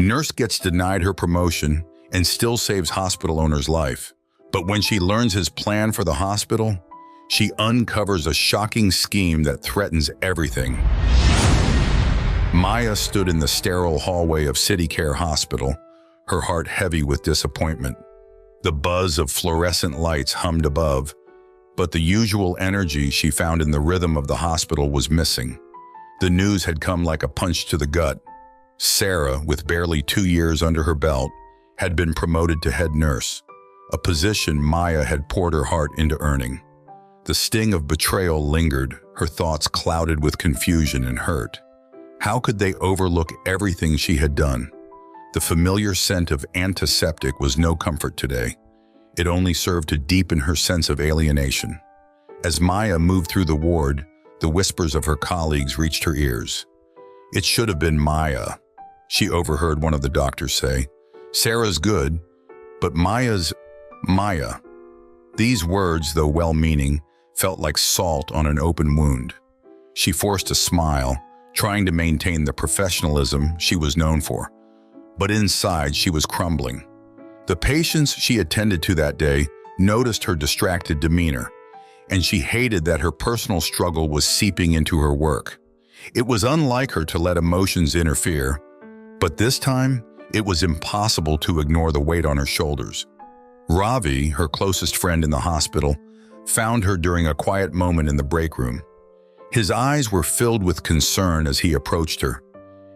Nurse gets denied her promotion and still saves hospital owner's life. But when she learns his plan for the hospital, she uncovers a shocking scheme that threatens everything. Maya stood in the sterile hallway of CityCare Hospital, her heart heavy with disappointment. The buzz of fluorescent lights hummed above, but the usual energy she found in the rhythm of the hospital was missing. The news had come like a punch to the gut. Sarah, with barely 2 years under her belt, had been promoted to head nurse, a position Maya had poured her heart into earning. The sting of betrayal lingered, her thoughts clouded with confusion and hurt. How could they overlook everything she had done? The familiar scent of antiseptic was no comfort today. It only served to deepen her sense of alienation. As Maya moved through the ward, the whispers of her colleagues reached her ears. "It should have been Maya," she overheard one of the doctors say. "Sarah's good, but Maya's Maya." These words, though well-meaning, felt like salt on an open wound. She forced a smile, trying to maintain the professionalism she was known for. But inside, she was crumbling. The patients she attended to that day noticed her distracted demeanor, and she hated that her personal struggle was seeping into her work. It was unlike her to let emotions interfere, but this time, it was impossible to ignore the weight on her shoulders. Ravi, her closest friend in the hospital, found her during a quiet moment in the break room. His eyes were filled with concern as he approached her,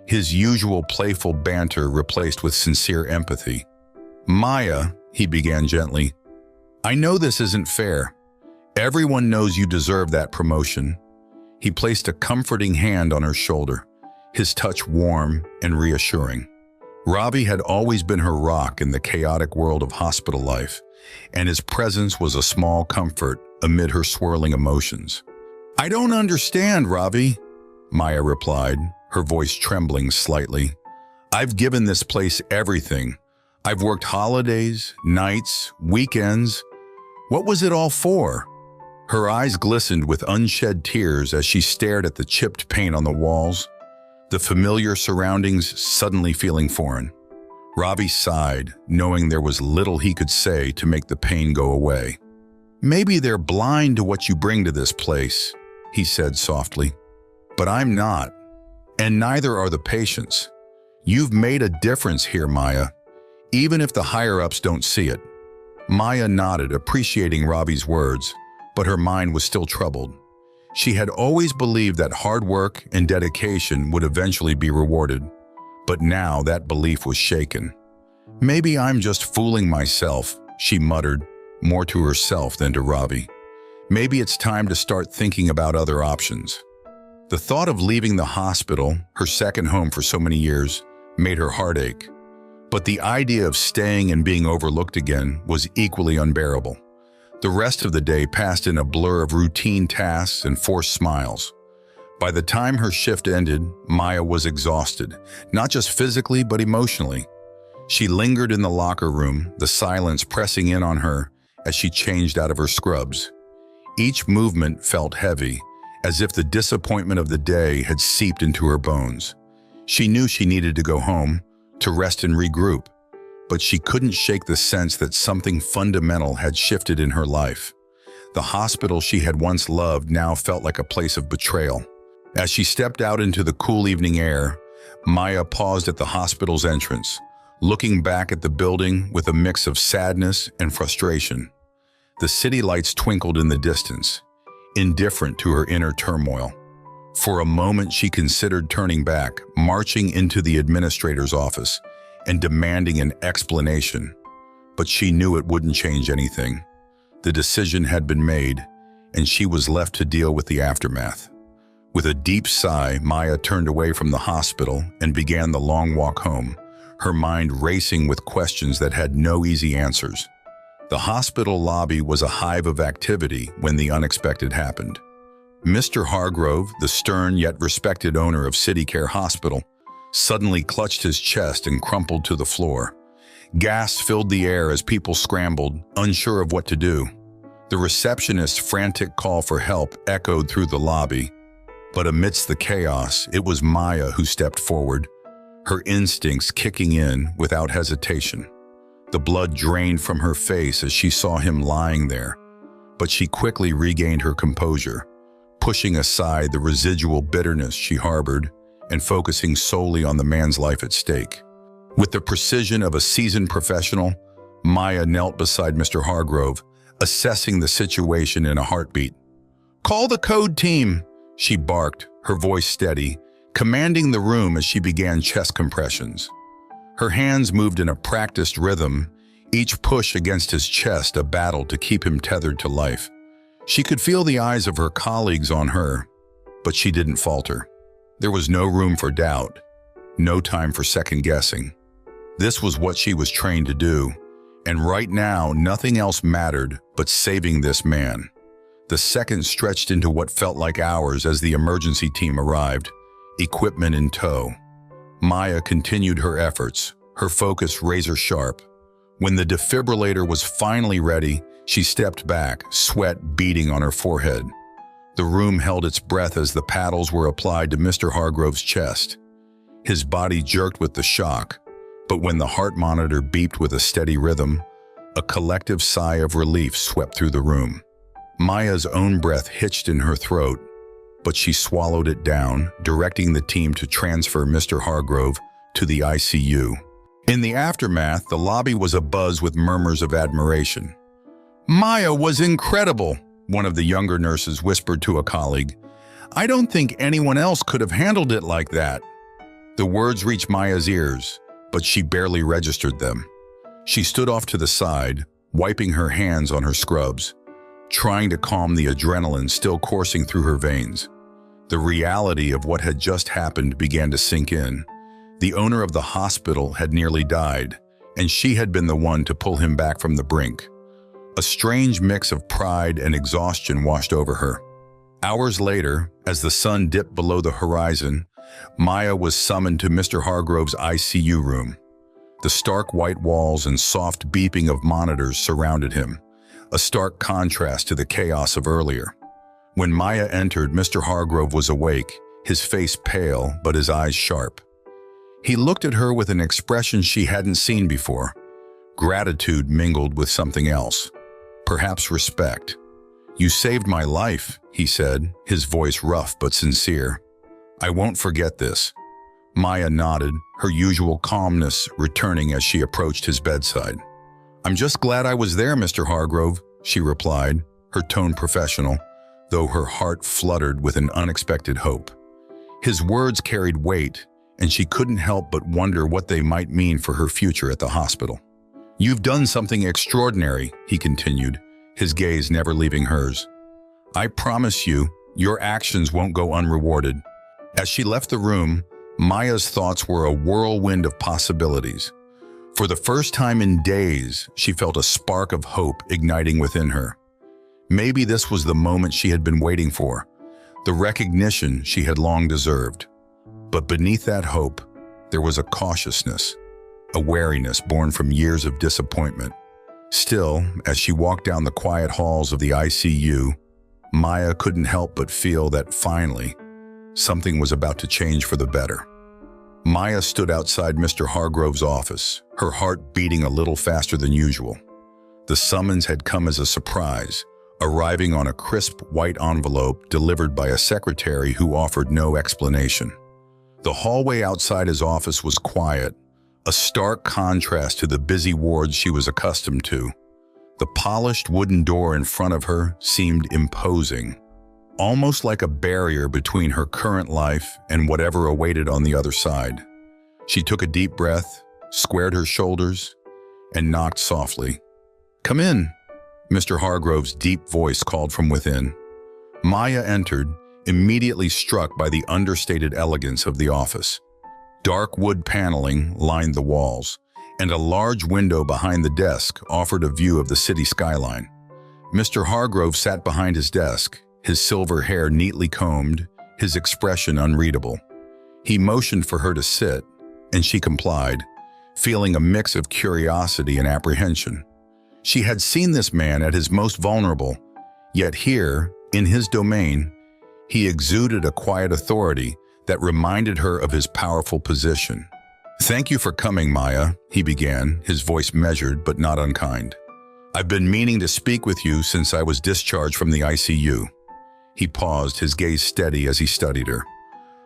his usual playful banter replaced with sincere empathy. "Maya," he began gently, "I know this isn't fair. Everyone knows you deserve that promotion." He placed a comforting hand on her shoulder, his touch warm and reassuring. Ravi had always been her rock in the chaotic world of hospital life, and his presence was a small comfort amid her swirling emotions. "I don't understand, Ravi," Maya replied, her voice trembling slightly. "I've given this place everything. I've worked holidays, nights, weekends. What was it all for?" Her eyes glistened with unshed tears as she stared at the chipped paint on the walls, the familiar surroundings suddenly feeling foreign. Ravi sighed, knowing there was little he could say to make the pain go away. "Maybe they're blind to what you bring to this place," he said softly. "But I'm not, and neither are the patients. You've made a difference here, Maya, even if the higher-ups don't see it." Maya nodded, appreciating Ravi's words, but her mind was still troubled. She had always believed that hard work and dedication would eventually be rewarded, but now that belief was shaken. "Maybe I'm just fooling myself," she muttered, more to herself than to Ravi. "Maybe it's time to start thinking about other options." The thought of leaving the hospital, her second home for so many years, made her heart ache. But the idea of staying and being overlooked again was equally unbearable. The rest of the day passed in a blur of routine tasks and forced smiles. By the time her shift ended, Maya was exhausted, not just physically but emotionally. She lingered in the locker room, the silence pressing in on her as she changed out of her scrubs. Each movement felt heavy, as if the disappointment of the day had seeped into her bones. She knew she needed to go home, to rest and regroup, but she couldn't shake the sense that something fundamental had shifted in her life. The hospital she had once loved now felt like a place of betrayal. As she stepped out into the cool evening air, Maya paused at the hospital's entrance, looking back at the building with a mix of sadness and frustration. The city lights twinkled in the distance, indifferent to her inner turmoil. For a moment, she considered turning back, marching into the administrator's office, and demanding an explanation. But she knew it wouldn't change anything. The decision had been made, and she was left to deal with the aftermath. With a deep sigh, Maya turned away from the hospital and began the long walk home, her mind racing with questions that had no easy answers. The hospital lobby was a hive of activity when the unexpected happened. Mr. Hargrove, the stern yet respected owner of CityCare Hospital, suddenly clutched his chest and crumpled to the floor. Gasps filled the air as people scrambled, unsure of what to do. The receptionist's frantic call for help echoed through the lobby, but amidst the chaos, it was Maya who stepped forward, her instincts kicking in without hesitation. The blood drained from her face as she saw him lying there, but she quickly regained her composure, pushing aside the residual bitterness she harbored and focusing solely on the man's life at stake. With the precision of a seasoned professional, Maya knelt beside Mr. Hargrove, assessing the situation in a heartbeat. "Call the code team," she barked, her voice steady, commanding the room as she began chest compressions. Her hands moved in a practiced rhythm, each push against his chest a battle to keep him tethered to life. She could feel the eyes of her colleagues on her, but she didn't falter. There was no room for doubt, no time for second-guessing. This was what she was trained to do, and right now nothing else mattered but saving this man. The seconds stretched into what felt like hours as the emergency team arrived, equipment in tow. Maya continued her efforts, her focus razor-sharp. When the defibrillator was finally ready, she stepped back, sweat beading on her forehead. The room held its breath as the paddles were applied to Mr. Hargrove's chest. His body jerked with the shock, but when the heart monitor beeped with a steady rhythm, a collective sigh of relief swept through the room. Maya's own breath hitched in her throat, but she swallowed it down, directing the team to transfer Mr. Hargrove to the ICU. In the aftermath, the lobby was abuzz with murmurs of admiration. "Maya was incredible," one of the younger nurses whispered to a colleague. "I don't think anyone else could have handled it like that." The words reached Maya's ears, but she barely registered them. She stood off to the side, wiping her hands on her scrubs, trying to calm the adrenaline still coursing through her veins. The reality of what had just happened began to sink in. The owner of the hospital had nearly died, and she had been the one to pull him back from the brink. A strange mix of pride and exhaustion washed over her. Hours later, as the sun dipped below the horizon, Maya was summoned to Mr. Hargrove's ICU room. The stark white walls and soft beeping of monitors surrounded him, a stark contrast to the chaos of earlier. When Maya entered, Mr. Hargrove was awake, his face pale but his eyes sharp. He looked at her with an expression she hadn't seen before, gratitude mingled with something else, perhaps respect. "You saved my life," he said, his voice rough but sincere. "I won't forget this." Maya nodded, her usual calmness returning as she approached his bedside. "I'm just glad I was there, Mr. Hargrove," she replied, her tone professional, though her heart fluttered with an unexpected hope. His words carried weight, and she couldn't help but wonder what they might mean for her future at the hospital. "You've done something extraordinary," he continued, his gaze never leaving hers. "I promise you, your actions won't go unrewarded." As she left the room, Maya's thoughts were a whirlwind of possibilities. For the first time in days, she felt a spark of hope igniting within her. Maybe this was the moment she had been waiting for, the recognition she had long deserved. But beneath that hope, there was a cautiousness, a wariness born from years of disappointment. Still, as she walked down the quiet halls of the ICU, Maya couldn't help but feel that finally, something was about to change for the better. Maya stood outside Mr. Hargrove's office, her heart beating a little faster than usual. The summons had come as a surprise, arriving on a crisp white envelope delivered by a secretary who offered no explanation. The hallway outside his office was quiet, a stark contrast to the busy wards she was accustomed to. The polished wooden door in front of her seemed imposing, almost like a barrier between her current life and whatever awaited on the other side. She took a deep breath, squared her shoulders, and knocked softly. "Come in," Mr. Hargrove's deep voice called from within. Maya entered, immediately struck by the understated elegance of the office. Dark wood paneling lined the walls, and a large window behind the desk offered a view of the city skyline. Mr. Hargrove sat behind his desk, his silver hair neatly combed, his expression unreadable. He motioned for her to sit, and she complied, feeling a mix of curiosity and apprehension. She had seen this man at his most vulnerable, yet here, in his domain, he exuded a quiet authority that reminded her of his powerful position. "Thank you for coming, Maya," he began, his voice measured but not unkind. "I've been meaning to speak with you since I was discharged from the ICU." He paused, his gaze steady as he studied her.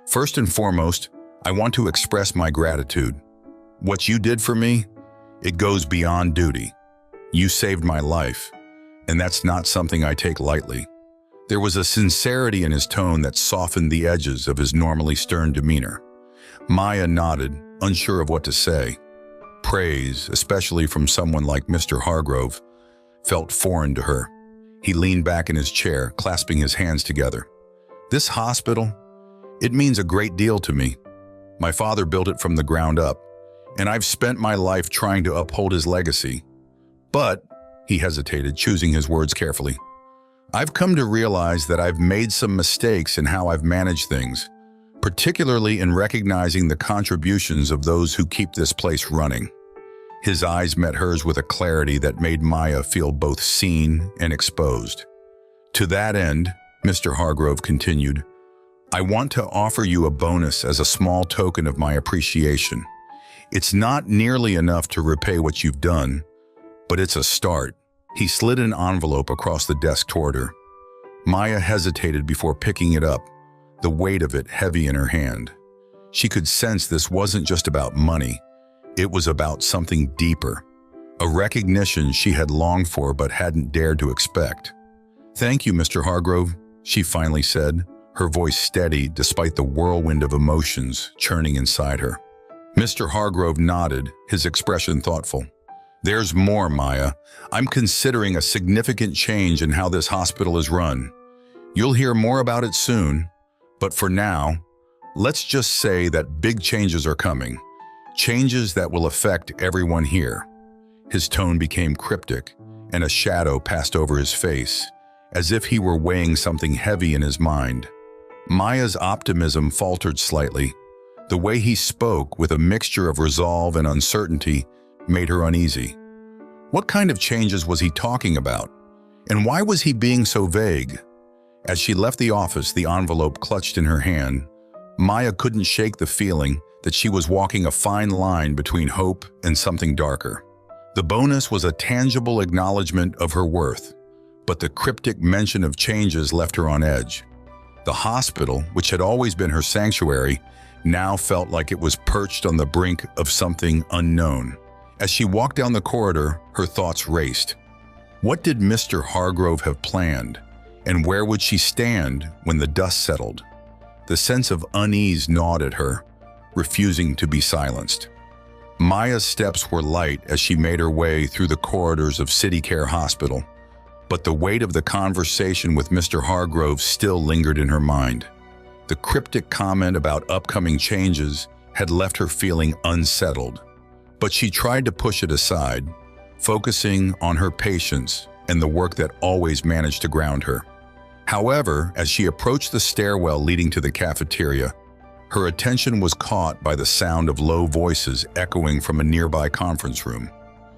"First and foremost, I want to express my gratitude. What you did for me, it goes beyond duty. You saved my life, and that's not something I take lightly." There was a sincerity in his tone that softened the edges of his normally stern demeanor. Maya nodded, unsure of what to say. Praise, especially from someone like Mr. Hargrove, felt foreign to her. He leaned back in his chair, clasping his hands together. "This hospital, it means a great deal to me. My father built it from the ground up, and I've spent my life trying to uphold his legacy. But," he hesitated, choosing his words carefully, "I've come to realize that I've made some mistakes in how I've managed things, particularly in recognizing the contributions of those who keep this place running." His eyes met hers with a clarity that made Maya feel both seen and exposed. "To that end," Mr. Hargrove continued, "I want to offer you a bonus as a small token of my appreciation. It's not nearly enough to repay what you've done, but it's a start." He slid an envelope across the desk toward her. Maya hesitated before picking it up, the weight of it heavy in her hand. She could sense this wasn't just about money. It was about something deeper, a recognition she had longed for but hadn't dared to expect. "Thank you, Mr. Hargrove," she finally said, her voice steady despite the whirlwind of emotions churning inside her. Mr. Hargrove nodded, his expression thoughtful. "There's more, Maya. I'm considering a significant change in how this hospital is run. You'll hear more about it soon, but for now, let's just say that big changes are coming. Changes that will affect everyone here." His tone became cryptic, and a shadow passed over his face, as if he were weighing something heavy in his mind. Maya's optimism faltered slightly. The way he spoke, with a mixture of resolve and uncertainty, made her uneasy. What kind of changes was he talking about? And why was he being so vague? As she left the office, the envelope clutched in her hand, Maya couldn't shake the feeling that she was walking a fine line between hope and something darker. The bonus was a tangible acknowledgement of her worth, but the cryptic mention of changes left her on edge. The hospital, which had always been her sanctuary, now felt like it was perched on the brink of something unknown. As she walked down the corridor, her thoughts raced. What did Mr. Hargrove have planned, and where would she stand when the dust settled? The sense of unease gnawed at her, refusing to be silenced. Maya's steps were light as she made her way through the corridors of CityCare Hospital, but the weight of the conversation with Mr. Hargrove still lingered in her mind. The cryptic comment about upcoming changes had left her feeling unsettled, but she tried to push it aside, focusing on her patients and the work that always managed to ground her. However, as she approached the stairwell leading to the cafeteria, her attention was caught by the sound of low voices echoing from a nearby conference room.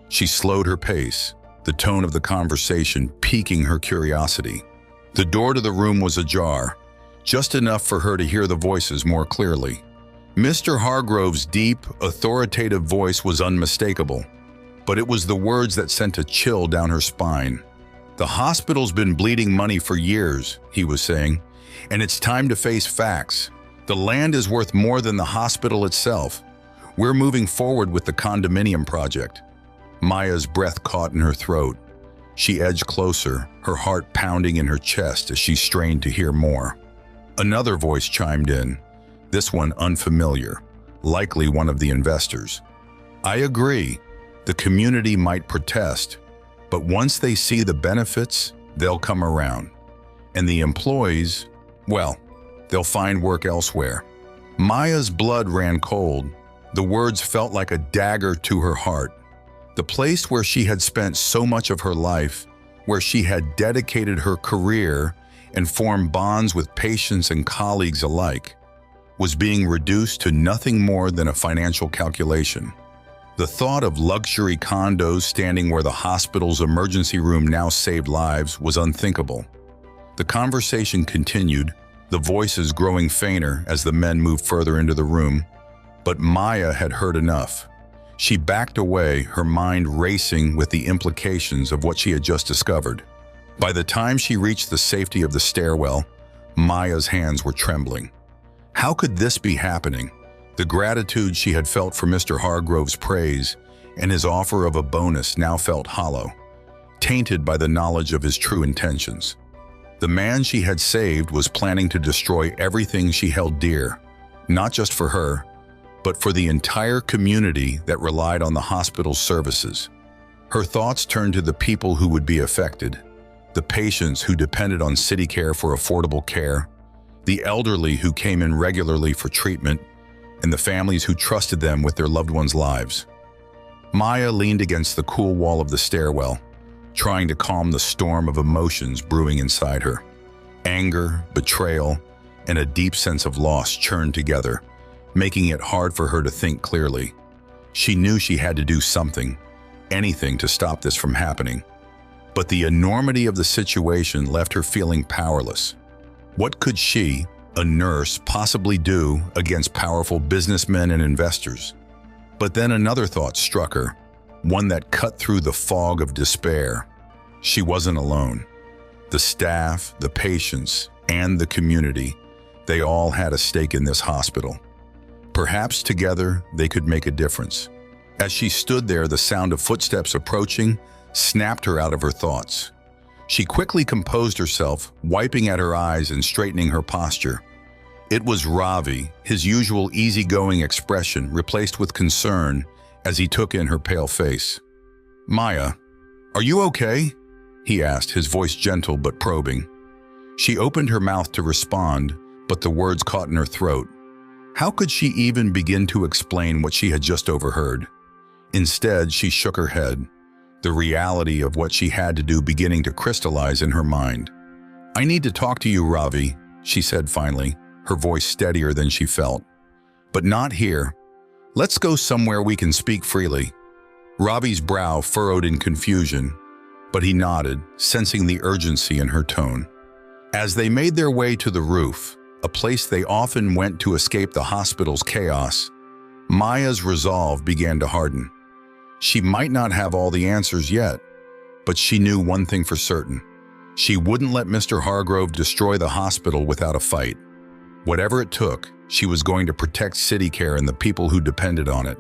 She slowed her pace, the tone of the conversation piquing her curiosity. The door to the room was ajar, just enough for her to hear the voices more clearly. Mr. Hargrove's deep, authoritative voice was unmistakable, but it was the words that sent a chill down her spine. "The hospital's been bleeding money for years," he was saying, "and it's time to face facts. The land is worth more than the hospital itself. We're moving forward with the condominium project." Maya's breath caught in her throat. She edged closer, her heart pounding in her chest as she strained to hear more. Another voice chimed in, this one unfamiliar, likely one of the investors. "I agree. The community might protest, but once they see the benefits, they'll come around. And the employees, well, they'll find work elsewhere." Maya's blood ran cold. The words felt like a dagger to her heart. The place where she had spent so much of her life, where she had dedicated her career and formed bonds with patients and colleagues alike, was being reduced to nothing more than a financial calculation. The thought of luxury condos standing where the hospital's emergency room now saved lives was unthinkable. The conversation continued, the voices growing fainter as the men moved further into the room. But Maya had heard enough. She backed away, her mind racing with the implications of what she had just discovered. By the time she reached the safety of the stairwell, Maya's hands were trembling. How could this be happening? The gratitude she had felt for Mr. Hargrove's praise and his offer of a bonus now felt hollow, tainted by the knowledge of his true intentions. The man she had saved was planning to destroy everything she held dear, not just for her, but for the entire community that relied on the hospital's services. Her thoughts turned to the people who would be affected, the patients who depended on CityCare for affordable care, the elderly who came in regularly for treatment, and the families who trusted them with their loved ones' lives. Maya leaned against the cool wall of the stairwell, trying to calm the storm of emotions brewing inside her. Anger, betrayal, and a deep sense of loss churned together, making it hard for her to think clearly. She knew she had to do something, anything to stop this from happening. But the enormity of the situation left her feeling powerless. What could she, a nurse, possibly do against powerful businessmen and investors? But then another thought struck her, one that cut through the fog of despair. She wasn't alone. The staff, the patients, and the community, they all had a stake in this hospital. Perhaps together they could make a difference. As she stood there, the sound of footsteps approaching snapped her out of her thoughts. She quickly composed herself, wiping at her eyes and straightening her posture. It was Ravi, his usual easygoing expression replaced with concern as he took in her pale face. "Maya, are you okay?" he asked, his voice gentle but probing. She opened her mouth to respond, but the words caught in her throat. How could she even begin to explain what she had just overheard? Instead, she shook her head, the reality of what she had to do beginning to crystallize in her mind. "I need to talk to you, Ravi," she said finally, her voice steadier than she felt. "But not here. Let's go somewhere we can speak freely." Ravi's brow furrowed in confusion, but he nodded, sensing the urgency in her tone. As they made their way to the roof, a place they often went to escape the hospital's chaos, Maya's resolve began to harden. She might not have all the answers yet, but she knew one thing for certain. She wouldn't let Mr. Hargrove destroy the hospital without a fight. Whatever it took, she was going to protect CityCare and the people who depended on it.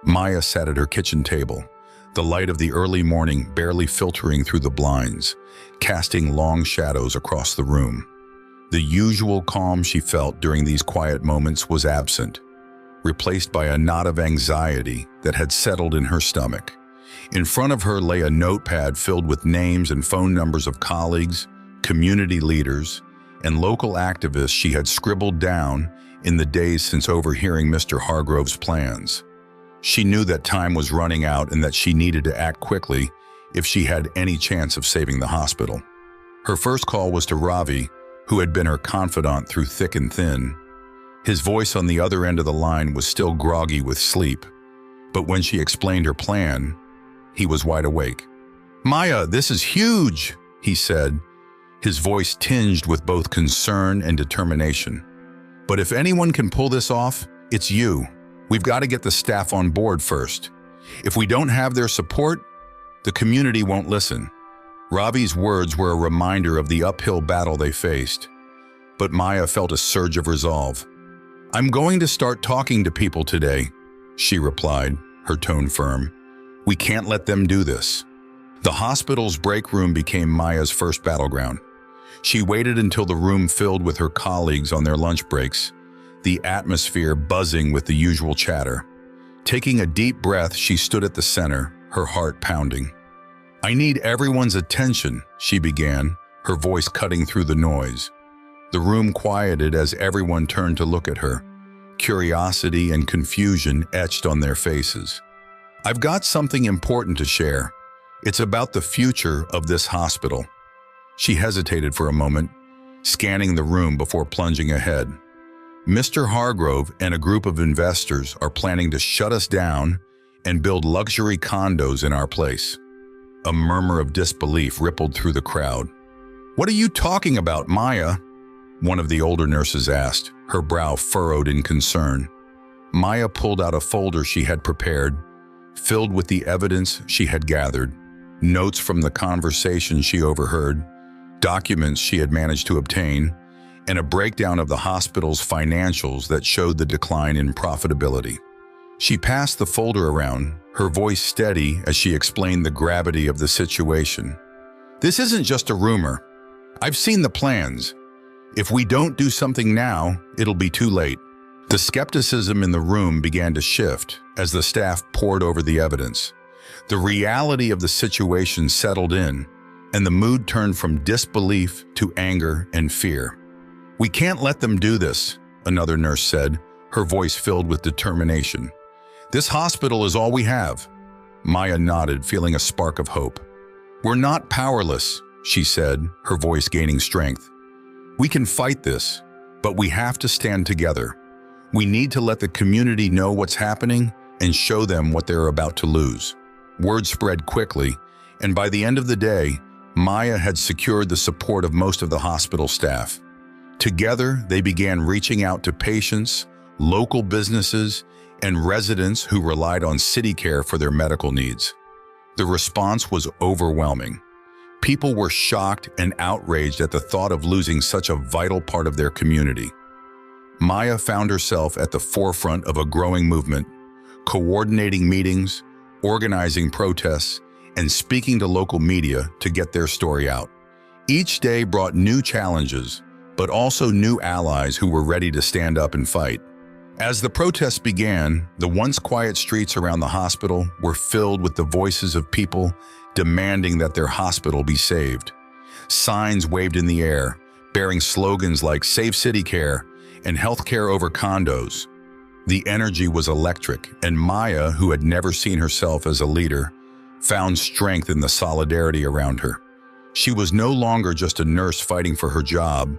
Maya sat at her kitchen table, the light of the early morning barely filtering through the blinds, casting long shadows across the room. The usual calm she felt during these quiet moments was absent, replaced by a knot of anxiety that had settled in her stomach. In front of her lay a notepad filled with names and phone numbers of colleagues, community leaders, and local activists she had scribbled down in the days since overhearing Mr. Hargrove's plans. She knew that time was running out and that she needed to act quickly if she had any chance of saving the hospital. Her first call was to Ravi, who had been her confidant through thick and thin. His voice on the other end of the line was still groggy with sleep, but when she explained her plan, he was wide awake. "Maya, this is huge," he said, his voice tinged with both concern and determination. "But if anyone can pull this off, it's you. We've got to get the staff on board first. If we don't have their support, the community won't listen." Ravi's words were a reminder of the uphill battle they faced, but Maya felt a surge of resolve. "I'm going to start talking to people today," she replied, her tone firm. "We can't let them do this." The hospital's break room became Maya's first battleground. She waited until the room filled with her colleagues on their lunch breaks, the atmosphere buzzing with the usual chatter. Taking a deep breath, she stood at the center, her heart pounding. "I need everyone's attention," she began, her voice cutting through the noise. The room quieted as everyone turned to look at her, curiosity and confusion etched on their faces. "I've got something important to share. It's about the future of this hospital." She hesitated for a moment, scanning the room before plunging ahead. "Mr. Hargrove and a group of investors are planning to shut us down and build luxury condos in our place." A murmur of disbelief rippled through the crowd. "What are you talking about, Maya?" one of the older nurses asked, her brow furrowed in concern. Maya pulled out a folder she had prepared, filled with the evidence she had gathered, notes from the conversation she overheard, documents she had managed to obtain, and a breakdown of the hospital's financials that showed the decline in profitability. She passed the folder around, her voice steady as she explained the gravity of the situation. "This isn't just a rumor. I've seen the plans. If we don't do something now, it'll be too late." The skepticism in the room began to shift as the staff pored over the evidence. The reality of the situation settled in, and the mood turned from disbelief to anger and fear. "We can't let them do this," another nurse said, her voice filled with determination. "This hospital is all we have." Maya nodded, feeling a spark of hope. "We're not powerless," she said, her voice gaining strength. "We can fight this, but we have to stand together. We need to let the community know what's happening and show them what they're about to lose." Word spread quickly, and by the end of the day, Maya had secured the support of most of the hospital staff. Together, they began reaching out to patients, local businesses, and residents who relied on CityCare for their medical needs. The response was overwhelming. People were shocked and outraged at the thought of losing such a vital part of their community. Maya found herself at the forefront of a growing movement, coordinating meetings, organizing protests, and speaking to local media to get their story out. Each day brought new challenges, but also new allies who were ready to stand up and fight. As the protests began, the once quiet streets around the hospital were filled with the voices of people demanding that their hospital be saved. Signs waved in the air, bearing slogans like "Save CityCare" and "Healthcare over condos." The energy was electric, and Maya, who had never seen herself as a leader, found strength in the solidarity around her. She was no longer just a nurse fighting for her job.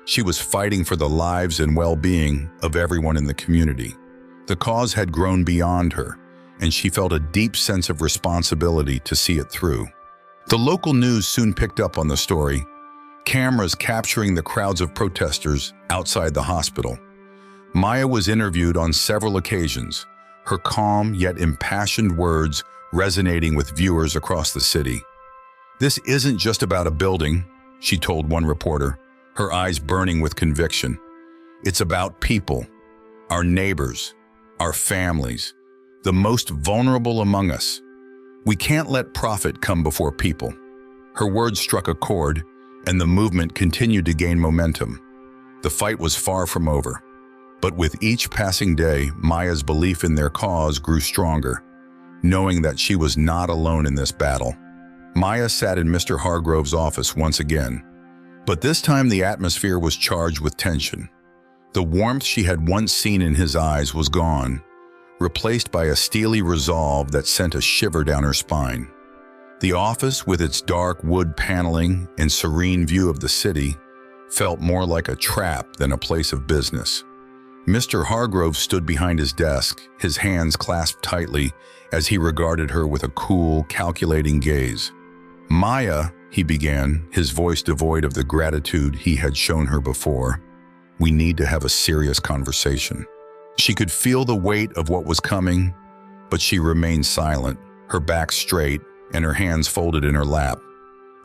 She was fighting for the lives and well-being of everyone in the community. The cause had grown beyond her, and she felt a deep sense of responsibility to see it through. The local news soon picked up on the story, cameras capturing the crowds of protesters outside the hospital. Maya was interviewed on several occasions, her calm yet impassioned words resonating with viewers across the city. "This isn't just about a building," she told one reporter, her eyes burning with conviction. "It's about people, our neighbors, our families, the most vulnerable among us. We can't let profit come before people." Her words struck a chord, and the movement continued to gain momentum. The fight was far from over, but with each passing day, Maya's belief in their cause grew stronger, knowing that she was not alone in this battle. Maya sat in Mr. Hargrove's office once again, but this time the atmosphere was charged with tension. The warmth she had once seen in his eyes was gone, replaced by a steely resolve that sent a shiver down her spine. The office, with its dark wood paneling and serene view of the city, felt more like a trap than a place of business. Mr. Hargrove stood behind his desk, his hands clasped tightly as he regarded her with a cool, calculating gaze. "Maya," he began, his voice devoid of the gratitude he had shown her before, "we need to have a serious conversation." She could feel the weight of what was coming, but she remained silent, her back straight and her hands folded in her lap.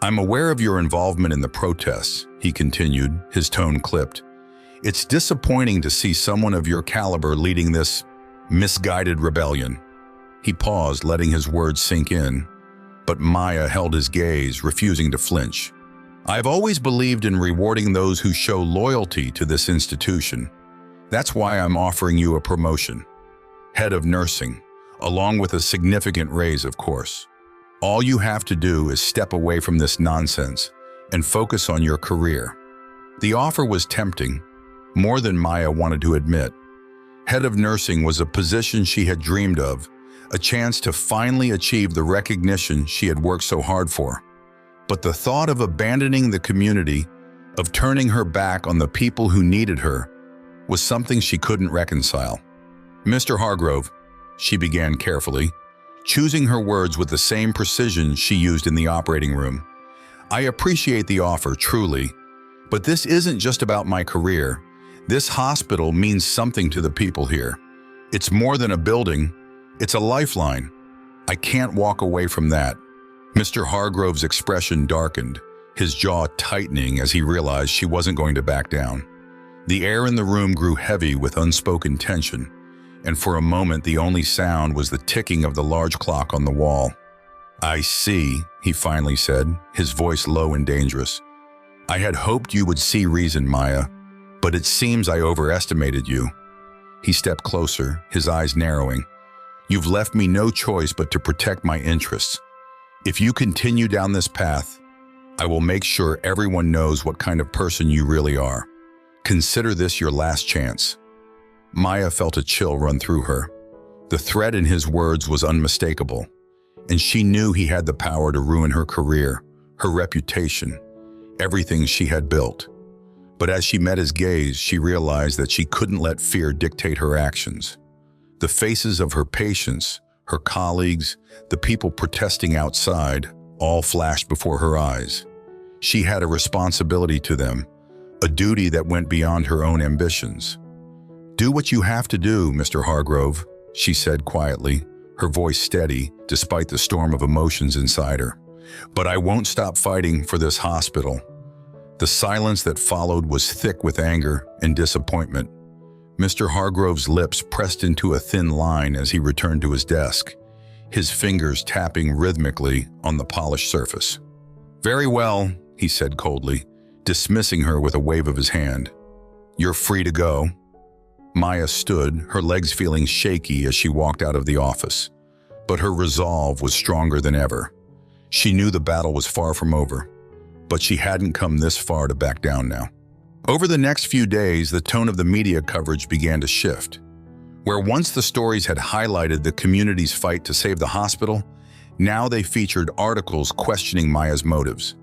"I'm aware of your involvement in the protests," he continued, his tone clipped. "It's disappointing to see someone of your caliber leading this misguided rebellion." He paused, letting his words sink in, but Maya held his gaze, refusing to flinch. "I've always believed in rewarding those who show loyalty to this institution. That's why I'm offering you a promotion. Head of nursing, along with a significant raise, of course. All you have to do is step away from this nonsense and focus on your career." The offer was tempting, more than Maya wanted to admit. Head of nursing was a position she had dreamed of, a chance to finally achieve the recognition she had worked so hard for. But the thought of abandoning the community, of turning her back on the people who needed her, was something she couldn't reconcile. "Mr. Hargrove," she began carefully, choosing her words with the same precision she used in the operating room. "I appreciate the offer, truly, but this isn't just about my career. This hospital means something to the people here. It's more than a building. It's a lifeline. I can't walk away from that." Mr. Hargrove's expression darkened, his jaw tightening as he realized she wasn't going to back down. The air in the room grew heavy with unspoken tension, and for a moment the only sound was the ticking of the large clock on the wall. "I see," he finally said, his voice low and dangerous. "I had hoped you would see reason, Maya, but it seems I overestimated you." He stepped closer, his eyes narrowing. "You've left me no choice but to protect my interests. If you continue down this path, I will make sure everyone knows what kind of person you really are. Consider this your last chance." Maya felt a chill run through her. The threat in his words was unmistakable, and she knew he had the power to ruin her career, her reputation, everything she had built. But as she met his gaze, she realized that she couldn't let fear dictate her actions. The faces of her patients, her colleagues, the people protesting outside, all flashed before her eyes. She had a responsibility to them, a duty that went beyond her own ambitions. "Do what you have to do, Mr. Hargrove," she said quietly, her voice steady despite the storm of emotions inside her. "But I won't stop fighting for this hospital." The silence that followed was thick with anger and disappointment. Mr. Hargrove's lips pressed into a thin line as he returned to his desk, his fingers tapping rhythmically on the polished surface. "Very well," he said coldly, dismissing her with a wave of his hand. "You're free to go." Maya stood, her legs feeling shaky as she walked out of the office. But her resolve was stronger than ever. She knew the battle was far from over, but she hadn't come this far to back down now. Over the next few days, the tone of the media coverage began to shift. Where once the stories had highlighted the community's fight to save the hospital, now they featured articles questioning Maya's motives.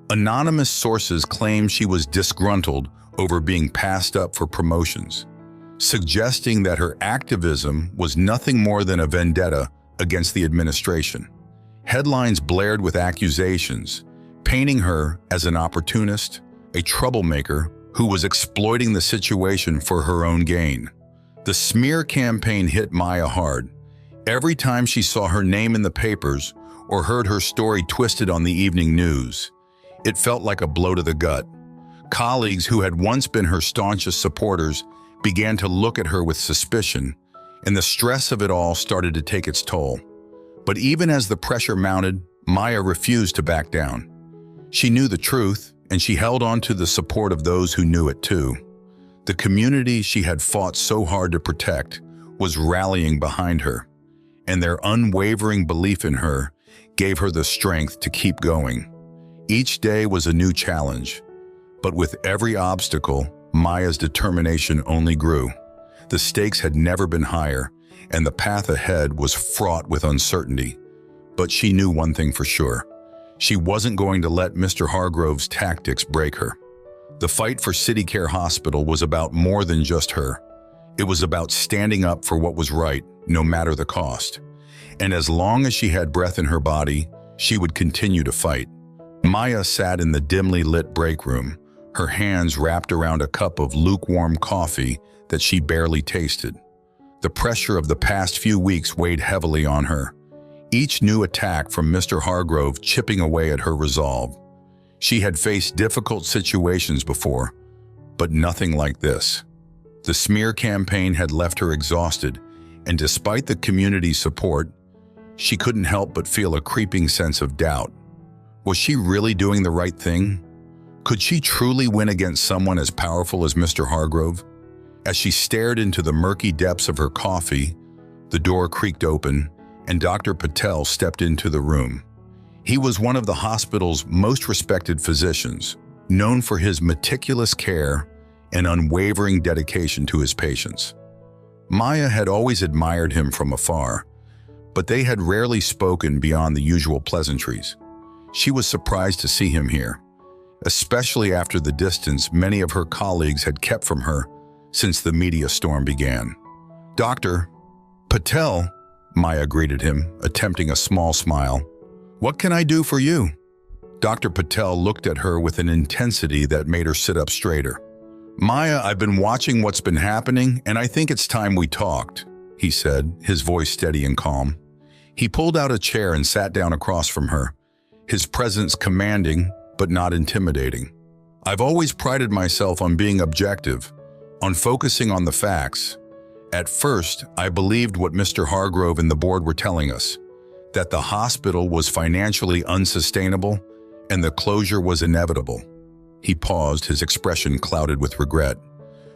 Anonymous sources claimed she was disgruntled over being passed up for promotions, suggesting that her activism was nothing more than a vendetta against the administration. Headlines blared with accusations, painting her as an opportunist, a troublemaker who was exploiting the situation for her own gain. The smear campaign hit Maya hard. Every time she saw her name in the papers or heard her story twisted on the evening news, it felt like a blow to the gut. Colleagues who had once been her staunchest supporters began to look at her with suspicion, and the stress of it all started to take its toll. But even as the pressure mounted, Maya refused to back down. She knew the truth, and she held on to the support of those who knew it too. The community she had fought so hard to protect was rallying behind her, and their unwavering belief in her gave her the strength to keep going. Each day was a new challenge, but with every obstacle, Maya's determination only grew. The stakes had never been higher, and the path ahead was fraught with uncertainty. But she knew one thing for sure. She wasn't going to let Mr. Hargrove's tactics break her. The fight for CityCare Hospital was about more than just her. It was about standing up for what was right, no matter the cost. And as long as she had breath in her body, she would continue to fight. Maya sat in the dimly lit break room, her hands wrapped around a cup of lukewarm coffee that she barely tasted. The pressure of the past few weeks weighed heavily on her, each new attack from Mr. Hargrove chipping away at her resolve. She had faced difficult situations before, but nothing like this. The smear campaign had left her exhausted, and despite the community's support, she couldn't help but feel a creeping sense of doubt. Was she really doing the right thing? Could she truly win against someone as powerful as Mr. Hargrove? As she stared into the murky depths of her coffee, the door creaked open, and Dr. Patel stepped into the room. He was one of the hospital's most respected physicians, known for his meticulous care and unwavering dedication to his patients. Maya had always admired him from afar, but they had rarely spoken beyond the usual pleasantries. She was surprised to see him here, especially after the distance many of her colleagues had kept from her since the media storm began. "Dr. Patel," Maya greeted him, attempting a small smile. "What can I do for you?" Dr. Patel looked at her with an intensity that made her sit up straighter. "Maya, I've been watching what's been happening, and I think it's time we talked," he said, his voice steady and calm. He pulled out a chair and sat down across from her, his presence commanding but not intimidating. I've always prided myself on being objective, on focusing on the facts. At first, I believed what Mr. Hargrove and the board were telling us, that the hospital was financially unsustainable and the closure was inevitable. He paused, his expression clouded with regret.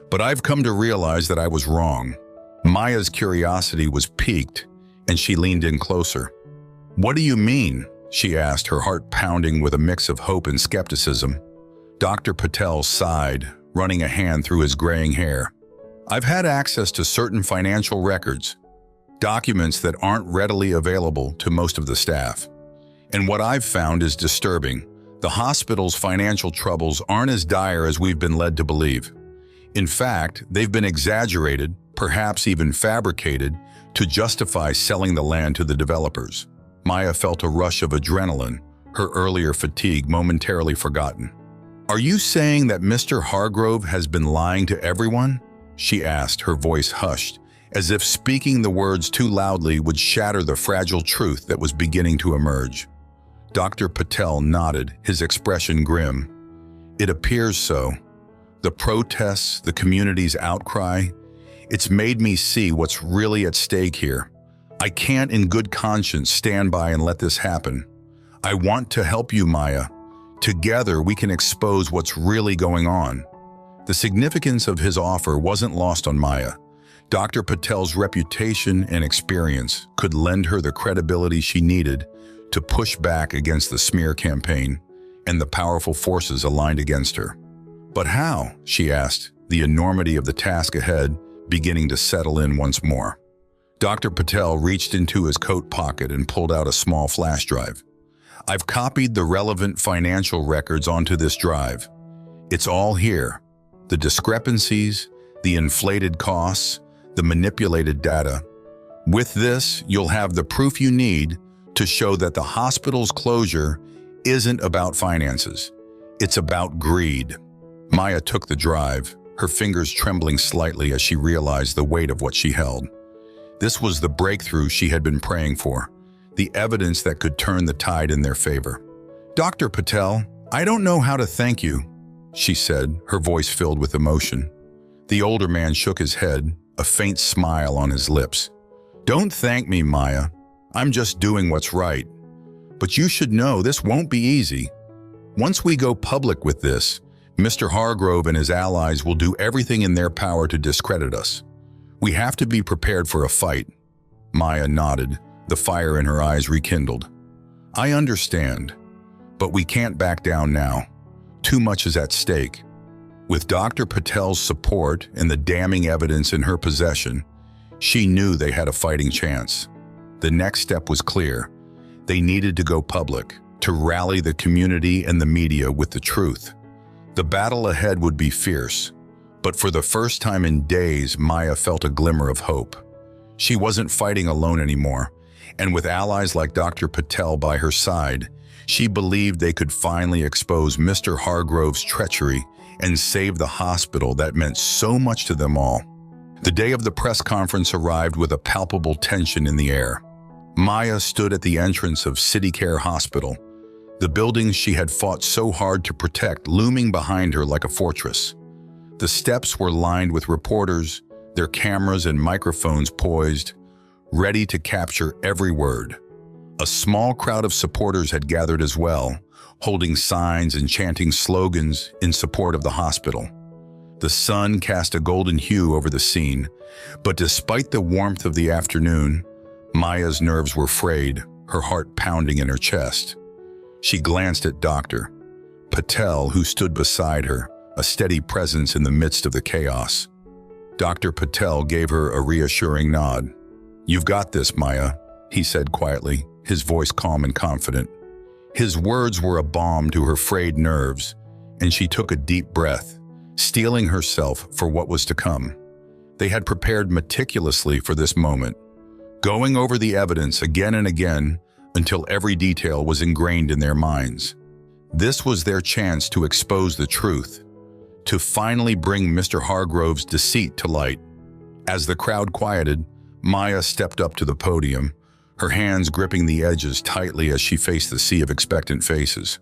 But I've come to realize that I was wrong. Maya's curiosity was piqued, and she leaned in closer. "What do you mean?" she asked, her heart pounding with a mix of hope and skepticism. Dr. Patel sighed, running a hand through his graying hair. "I've had access to certain financial records, documents that aren't readily available to most of the staff. And what I've found is disturbing. The hospital's financial troubles aren't as dire as we've been led to believe. In fact, they've been exaggerated, perhaps even fabricated, to justify selling the land to the developers." Maya felt a rush of adrenaline, her earlier fatigue momentarily forgotten. "Are you saying that Mr. Hargrove has been lying to everyone?" she asked, her voice hushed, as if speaking the words too loudly would shatter the fragile truth that was beginning to emerge. Dr. Patel nodded, his expression grim. "It appears so. The protests, the community's outcry, it's made me see what's really at stake here. I can't in good conscience stand by and let this happen. I want to help you, Maya. Together we can expose what's really going on." The significance of his offer wasn't lost on Maya. Dr. Patel's reputation and experience could lend her the credibility she needed to push back against the smear campaign and the powerful forces aligned against her. "But how?" she asked, the enormity of the task ahead beginning to settle in once more. Dr. Patel reached into his coat pocket and pulled out a small flash drive. "I've copied the relevant financial records onto this drive. It's all here. The discrepancies, the inflated costs, the manipulated data. With this, you'll have the proof you need to show that the hospital's closure isn't about finances. It's about greed." Maya took the drive, her fingers trembling slightly as she realized the weight of what she held. This was the breakthrough she had been praying for, the evidence that could turn the tide in their favor. "Dr. Patel, I don't know how to thank you," she said, her voice filled with emotion. The older man shook his head, a faint smile on his lips. "Don't thank me, Maya. I'm just doing what's right. But you should know this won't be easy. Once we go public with this, Mr. Hargrove and his allies will do everything in their power to discredit us. We have to be prepared for a fight." Maya nodded, the fire in her eyes rekindled. "I understand, but we can't back down now. Too much is at stake." With Dr. Patel's support and the damning evidence in her possession, she knew they had a fighting chance. The next step was clear. They needed to go public, to rally the community and the media with the truth. The battle ahead would be fierce, but for the first time in days, Maya felt a glimmer of hope. She wasn't fighting alone anymore, and with allies like Dr. Patel by her side, she believed they could finally expose Mr. Hargrove's treachery and save the hospital that meant so much to them all. The day of the press conference arrived with a palpable tension in the air. Maya stood at the entrance of CityCare Hospital, the building she had fought so hard to protect looming behind her like a fortress. The steps were lined with reporters, their cameras and microphones poised, ready to capture every word. A small crowd of supporters had gathered as well, holding signs and chanting slogans in support of the hospital. The sun cast a golden hue over the scene, but despite the warmth of the afternoon, Maya's nerves were frayed, her heart pounding in her chest. She glanced at Dr. Patel, who stood beside her, a steady presence in the midst of the chaos. Dr. Patel gave her a reassuring nod. "You've got this, Maya," he said quietly, his voice calm and confident. His words were a balm to her frayed nerves, and she took a deep breath, steeling herself for what was to come. They had prepared meticulously for this moment, going over the evidence again and again until every detail was ingrained in their minds. This was their chance to expose the truth, to finally bring Mr. Hargrove's deceit to light. As the crowd quieted, Maya stepped up to the podium, her hands gripping the edges tightly as she faced the sea of expectant faces.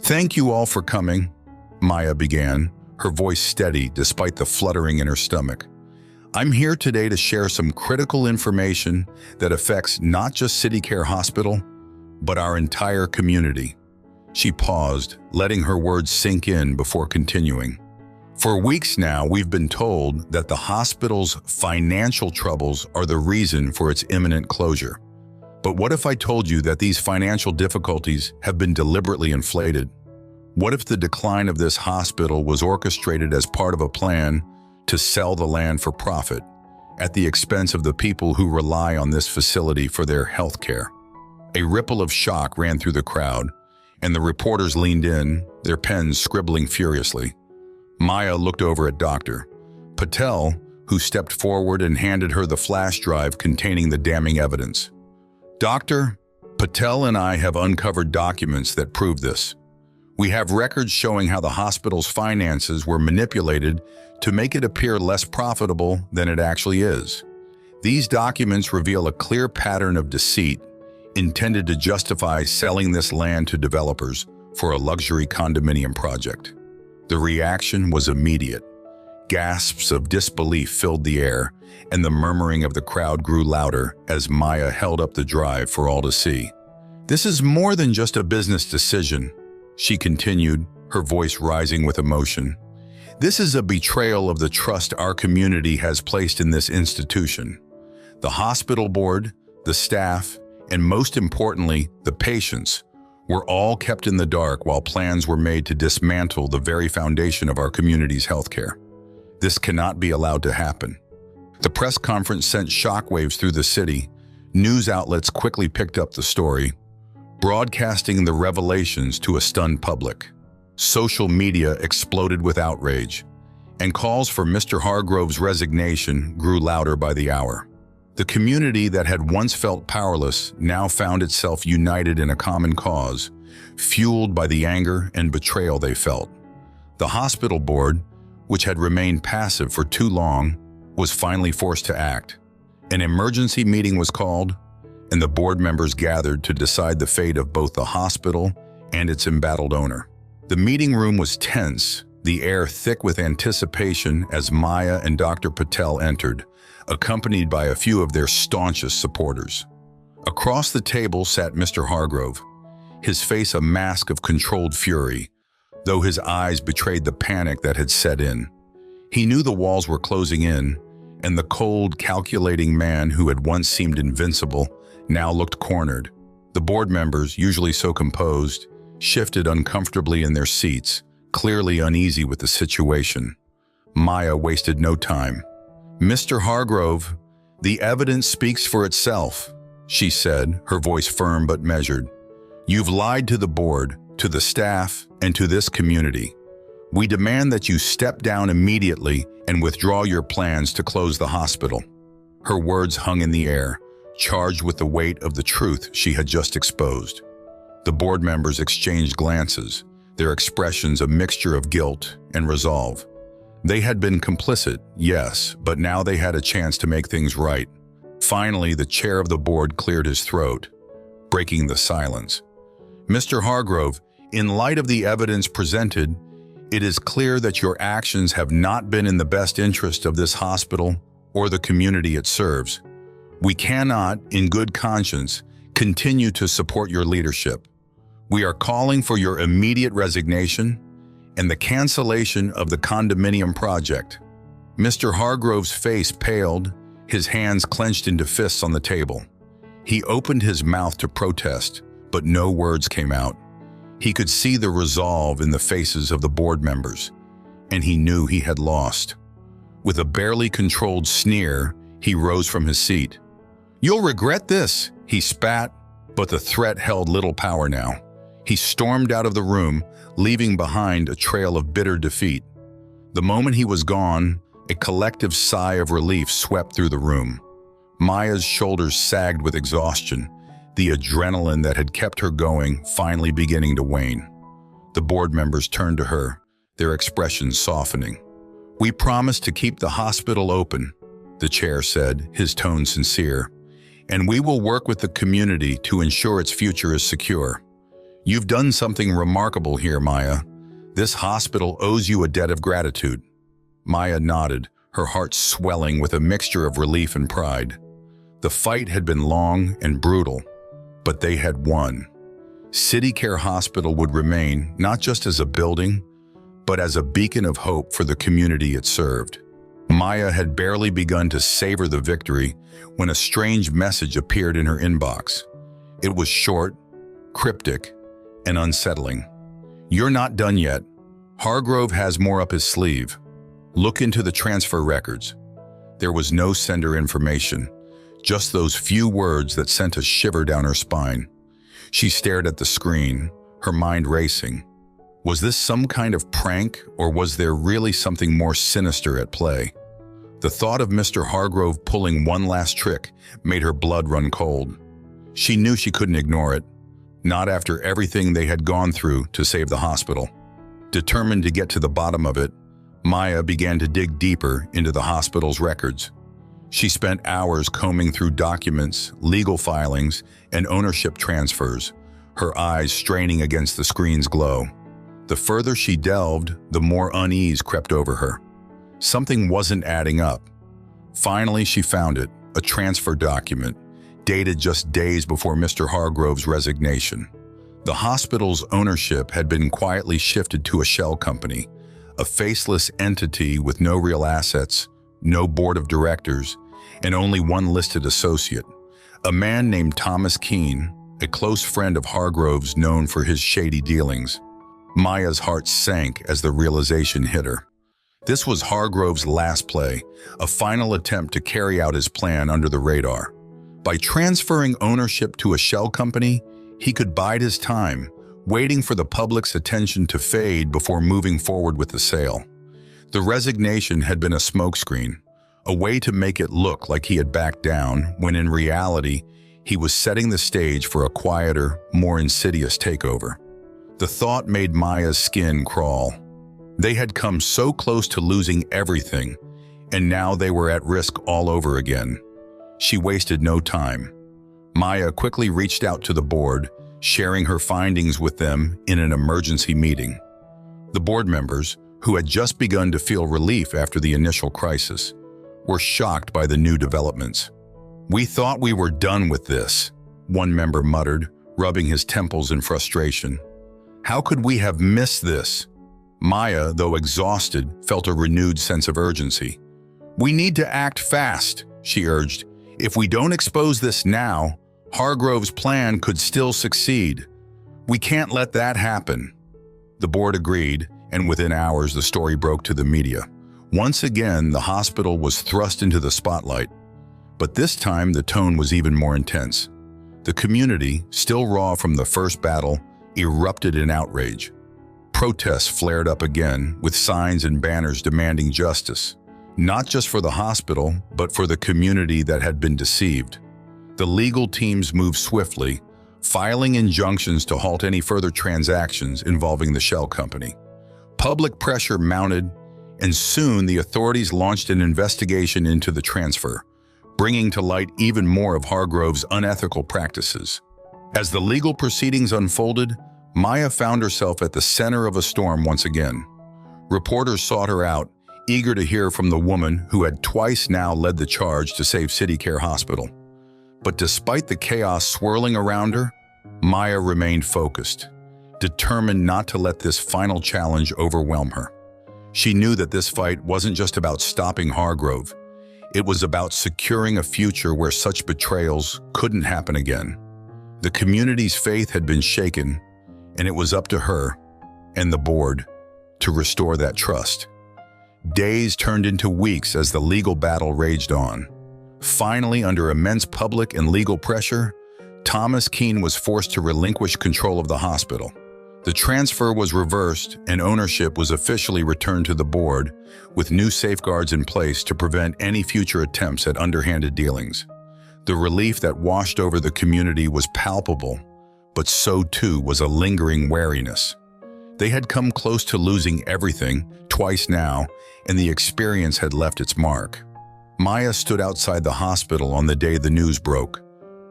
"Thank you all for coming," Maya began, her voice steady despite the fluttering in her stomach. "I'm here today to share some critical information that affects not just CityCare Hospital, but our entire community." She paused, letting her words sink in before continuing. "For weeks now, we've been told that the hospital's financial troubles are the reason for its imminent closure. But what if I told you that these financial difficulties have been deliberately inflated? What if the decline of this hospital was orchestrated as part of a plan to sell the land for profit, at the expense of the people who rely on this facility for their health care?" A ripple of shock ran through the crowd, and the reporters leaned in, their pens scribbling furiously. Maya looked over at Dr. Patel, who stepped forward and handed her the flash drive containing the damning evidence. "Dr. Patel and I have uncovered documents that prove this. We have records showing how the hospital's finances were manipulated to make it appear less profitable than it actually is. These documents reveal a clear pattern of deceit intended to justify selling this land to developers for a luxury condominium project." The reaction was immediate. Gasps of disbelief filled the air, and the murmuring of the crowd grew louder as Maya held up the drive for all to see. "This is more than just a business decision," she continued, her voice rising with emotion. "This is a betrayal of the trust our community has placed in this institution. The hospital board, the staff, and most importantly, the patients, were all kept in the dark while plans were made to dismantle the very foundation of our community's healthcare. This cannot be allowed to happen." The press conference sent shockwaves through the city. News outlets quickly picked up the story, broadcasting the revelations to a stunned public. Social media exploded with outrage, and calls for Mr. Hargrove's resignation grew louder by the hour. The community that had once felt powerless now found itself united in a common cause, fueled by the anger and betrayal they felt. The hospital board, which had remained passive for too long, was finally forced to act. An emergency meeting was called, and the board members gathered to decide the fate of both the hospital and its embattled owner. The meeting room was tense, the air thick with anticipation as Maya and Dr. Patel entered, accompanied by a few of their staunchest supporters. Across the table sat Mr. Hargrove, his face a mask of controlled fury, though his eyes betrayed the panic that had set in. He knew the walls were closing in, and the cold, calculating man who had once seemed invincible now looked cornered. The board members, usually so composed, shifted uncomfortably in their seats, clearly uneasy with the situation. Maya wasted no time. "Mr. Hargrove, the evidence speaks for itself," she said, her voice firm but measured. "You've lied to the board, to the staff, and to this community. We demand that you step down immediately and withdraw your plans to close the hospital." Her words hung in the air, charged with the weight of the truth she had just exposed. The board members exchanged glances, their expressions a mixture of guilt and resolve. They had been complicit, yes, but now they had a chance to make things right. Finally, the chair of the board cleared his throat, breaking the silence. "Mr. Hargrove, in light of the evidence presented, it is clear that your actions have not been in the best interest of this hospital or the community it serves. We cannot, in good conscience, continue to support your leadership. We are calling for your immediate resignation and the cancellation of the condominium project." Mr. Hargrove's face paled, his hands clenched into fists on the table. He opened his mouth to protest, but no words came out. He could see the resolve in the faces of the board members, and he knew he had lost. With a barely controlled sneer, he rose from his seat. "You'll regret this," he spat, but the threat held little power now. He stormed out of the room, leaving behind a trail of bitter defeat. The moment he was gone, a collective sigh of relief swept through the room. Maya's shoulders sagged with exhaustion, the adrenaline that had kept her going finally beginning to wane. The board members turned to her, their expressions softening. "We promised to keep the hospital open. the chair said, his tone sincere, "and we will work with the community to ensure its future is secure. You've done something remarkable here, Maya. This hospital owes you a debt of gratitude." Maya nodded, her heart swelling with a mixture of relief and pride. The fight had been long and brutal, but they had won. CityCare Hospital would remain not just as a building, but as a beacon of hope for the community it served. Maya had barely begun to savor the victory when a strange message appeared in her inbox. It was short, cryptic, and unsettling. "You're not done yet. Hargrove has more up his sleeve. Look into the transfer records." There was no sender information, just those few words that sent a shiver down her spine. She stared at the screen, her mind racing. Was this some kind of prank, or was there really something more sinister at play? The thought of Mr. Hargrove pulling one last trick made her blood run cold. She knew she couldn't ignore it, not after everything they had gone through to save the hospital. Determined to get to the bottom of it, Maya began to dig deeper into the hospital's records. She spent hours combing through documents, legal filings, and ownership transfers, her eyes straining against the screen's glow. The further she delved, the more unease crept over her. Something wasn't adding up. Finally, she found it, a transfer document, dated just days before Mr. Hargrove's resignation. The hospital's ownership had been quietly shifted to a shell company, a faceless entity with no real assets, no board of directors, and only one listed associate, a man named Thomas Keene, a close friend of Hargrove's known for his shady dealings. Maya's heart sank as the realization hit her. This was Hargrove's last play, a final attempt to carry out his plan under the radar. By transferring ownership to a shell company, he could bide his time, waiting for the public's attention to fade before moving forward with the sale. The resignation had been a smokescreen, a way to make it look like he had backed down, when in reality, he was setting the stage for a quieter, more insidious takeover. The thought made Maya's skin crawl. They had come so close to losing everything, and now they were at risk all over again. She wasted no time. Maya quickly reached out to the board, sharing her findings with them in an emergency meeting. The board members, who had just begun to feel relief after the initial crisis, were shocked by the new developments. "We thought we were done with this," one member muttered, rubbing his temples in frustration. "How could we have missed this?" Maya, though exhausted, felt a renewed sense of urgency. "We need to act fast," she urged. "If we don't expose this now, Hargrove's plan could still succeed. We can't let that happen." The board agreed, and within hours the story broke to the media. Once again, the hospital was thrust into the spotlight. But this time, the tone was even more intense. The community, still raw from the first battle, erupted in outrage. Protests flared up again, with signs and banners demanding justice, not just for the hospital, but for the community that had been deceived. The legal teams moved swiftly, filing injunctions to halt any further transactions involving the shell company. Public pressure mounted, and soon the authorities launched an investigation into the transfer, bringing to light even more of Hargrove's unethical practices. As the legal proceedings unfolded, Maya found herself at the center of a storm once again. Reporters sought her out, eager to hear from the woman who had twice now led the charge to save CityCare Hospital. But despite the chaos swirling around her, Maya remained focused, determined not to let this final challenge overwhelm her. She knew that this fight wasn't just about stopping Hargrove. It was about securing a future where such betrayals couldn't happen again. The community's faith had been shaken, and it was up to her and the board to restore that trust. Days turned into weeks as the legal battle raged on. Finally, under immense public and legal pressure, Thomas Keene was forced to relinquish control of the hospital. The transfer was reversed and ownership was officially returned to the board, with new safeguards in place to prevent any future attempts at underhanded dealings. The relief that washed over the community was palpable, but so too was a lingering wariness. They had come close to losing everything, twice now, and the experience had left its mark. Maya stood outside the hospital on the day the news broke,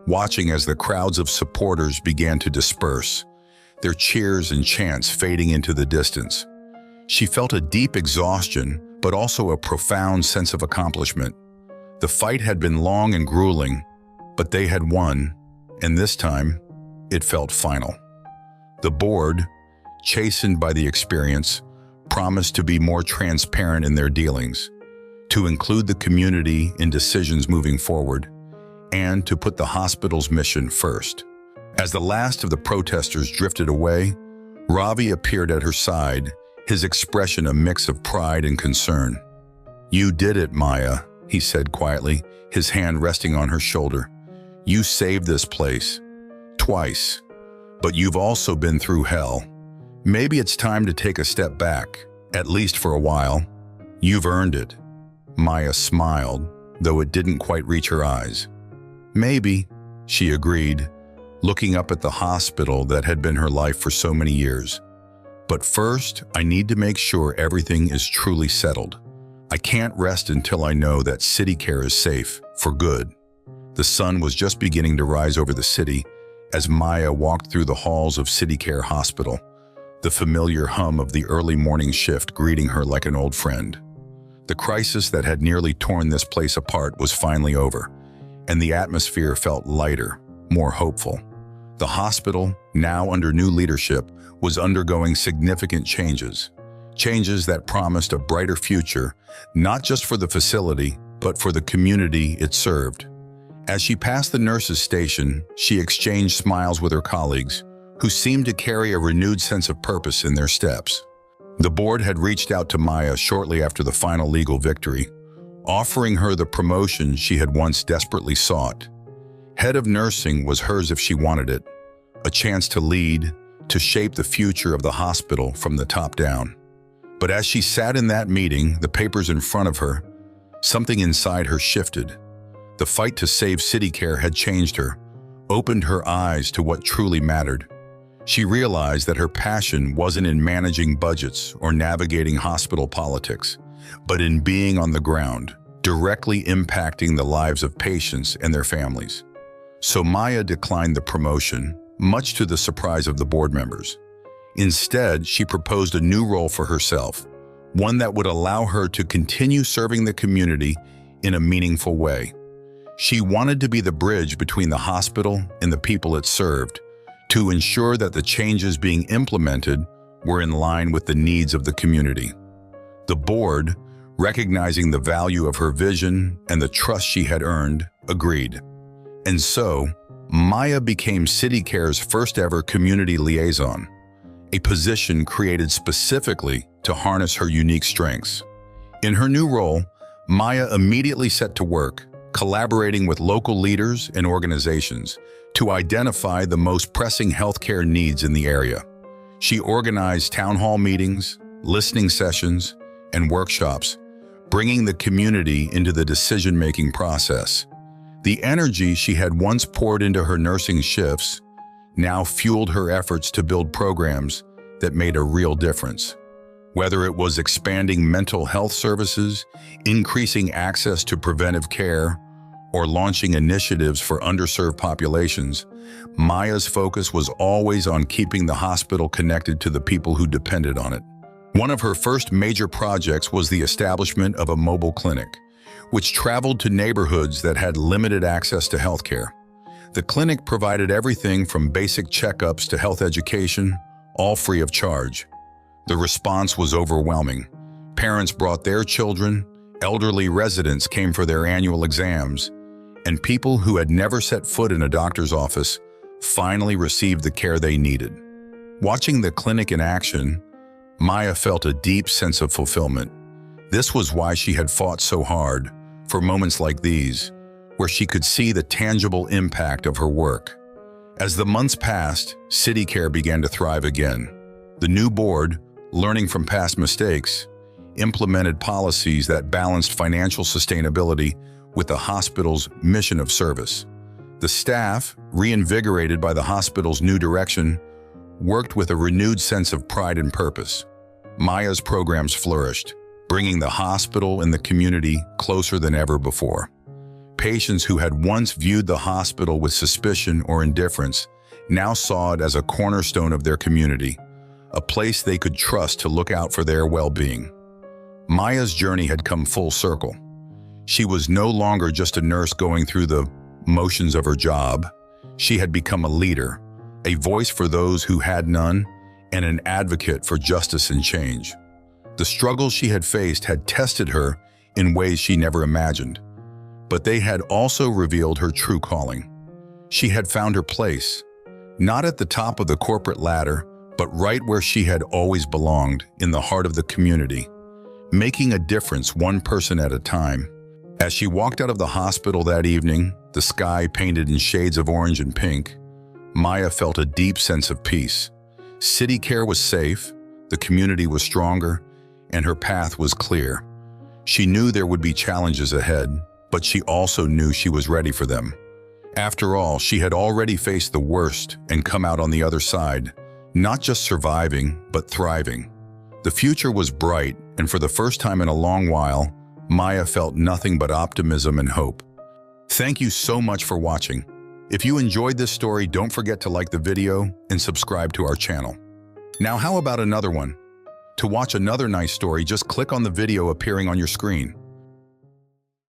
watching as the crowds of supporters began to disperse, their cheers and chants fading into the distance. She felt a deep exhaustion, but also a profound sense of accomplishment. The fight had been long and grueling, but they had won, and this time, it felt final. The board, chastened by the experience, promised to be more transparent in their dealings, to include the community in decisions moving forward, and to put the hospital's mission first. As the last of the protesters drifted away, Ravi appeared at her side, his expression a mix of pride and concern. "You did it, Maya," he said quietly, his hand resting on her shoulder. "You saved this place. Twice. But you've also been through hell. Maybe it's time to take a step back, at least for a while. You've earned it." Maya smiled, though it didn't quite reach her eyes. "Maybe," she agreed, looking up at the hospital that had been her life for so many years. "But first, I need to make sure everything is truly settled. I can't rest until I know that CityCare is safe, for good." The sun was just beginning to rise over the city as Maya walked through the halls of CityCare Hospital, the familiar hum of the early morning shift greeting her like an old friend. The crisis that had nearly torn this place apart was finally over, and the atmosphere felt lighter, more hopeful. The hospital, now under new leadership, was undergoing significant changes that promised a brighter future, not just for the facility, but for the community it served. As she passed the nurses' station, she exchanged smiles with her colleagues, who seemed to carry a renewed sense of purpose in their steps. The board had reached out to Maya shortly after the final legal victory, offering her the promotion she had once desperately sought. Head of nursing was hers if she wanted it, a chance to lead, to shape the future of the hospital from the top down. But as she sat in that meeting, the papers in front of her, something inside her shifted. The fight to save CityCare had changed her, opened her eyes to what truly mattered. She realized that her passion wasn't in managing budgets or navigating hospital politics, but in being on the ground, directly impacting the lives of patients and their families. So Maya declined the promotion, much to the surprise of the board members. Instead, she proposed a new role for herself, one that would allow her to continue serving the community in a meaningful way. She wanted to be the bridge between the hospital and the people it served, to ensure that the changes being implemented were in line with the needs of the community. The board, recognizing the value of her vision and the trust she had earned, agreed. And so, Maya became CityCare's first ever community liaison, a position created specifically to harness her unique strengths. In her new role, Maya immediately set to work, collaborating with local leaders and organizations to identify the most pressing healthcare needs in the area. She organized town hall meetings, listening sessions, and workshops, bringing the community into the decision-making process. The energy she had once poured into her nursing shifts now fueled her efforts to build programs that made a real difference. Whether it was expanding mental health services, increasing access to preventive care, or launching initiatives for underserved populations, Maya's focus was always on keeping the hospital connected to the people who depended on it. One of her first major projects was the establishment of a mobile clinic, which traveled to neighborhoods that had limited access to healthcare. The clinic provided everything from basic checkups to health education, all free of charge. The response was overwhelming. Parents brought their children, elderly residents came for their annual exams, and people who had never set foot in a doctor's office finally received the care they needed. Watching the clinic in action, Maya felt a deep sense of fulfillment. This was why she had fought so hard, for moments like these, where she could see the tangible impact of her work. As the months passed, CityCare began to thrive again. The new board, learning from past mistakes, implemented policies that balanced financial sustainability with the hospital's mission of service. The staff, reinvigorated by the hospital's new direction, worked with a renewed sense of pride and purpose. Maya's programs flourished, bringing the hospital and the community closer than ever before. Patients who had once viewed the hospital with suspicion or indifference now saw it as a cornerstone of their community, a place they could trust to look out for their well-being. Maya's journey had come full circle. She was no longer just a nurse going through the motions of her job. She had become a leader, a voice for those who had none, and an advocate for justice and change. The struggles she had faced had tested her in ways she never imagined, but they had also revealed her true calling. She had found her place, not at the top of the corporate ladder, but right where she had always belonged, in the heart of the community, making a difference one person at a time. As she walked out of the hospital that evening, the sky painted in shades of orange and pink, Maya felt a deep sense of peace. CityCare was safe, the community was stronger, and her path was clear. She knew there would be challenges ahead, but she also knew she was ready for them. After all, she had already faced the worst and come out on the other side, not just surviving, but thriving. The future was bright, and for the first time in a long while, Maya felt nothing but optimism and hope. Thank you so much for watching. If you enjoyed this story, don't forget to like the video and subscribe to our channel. Now, how about another one? To watch another nice story, just click on the video appearing on your screen.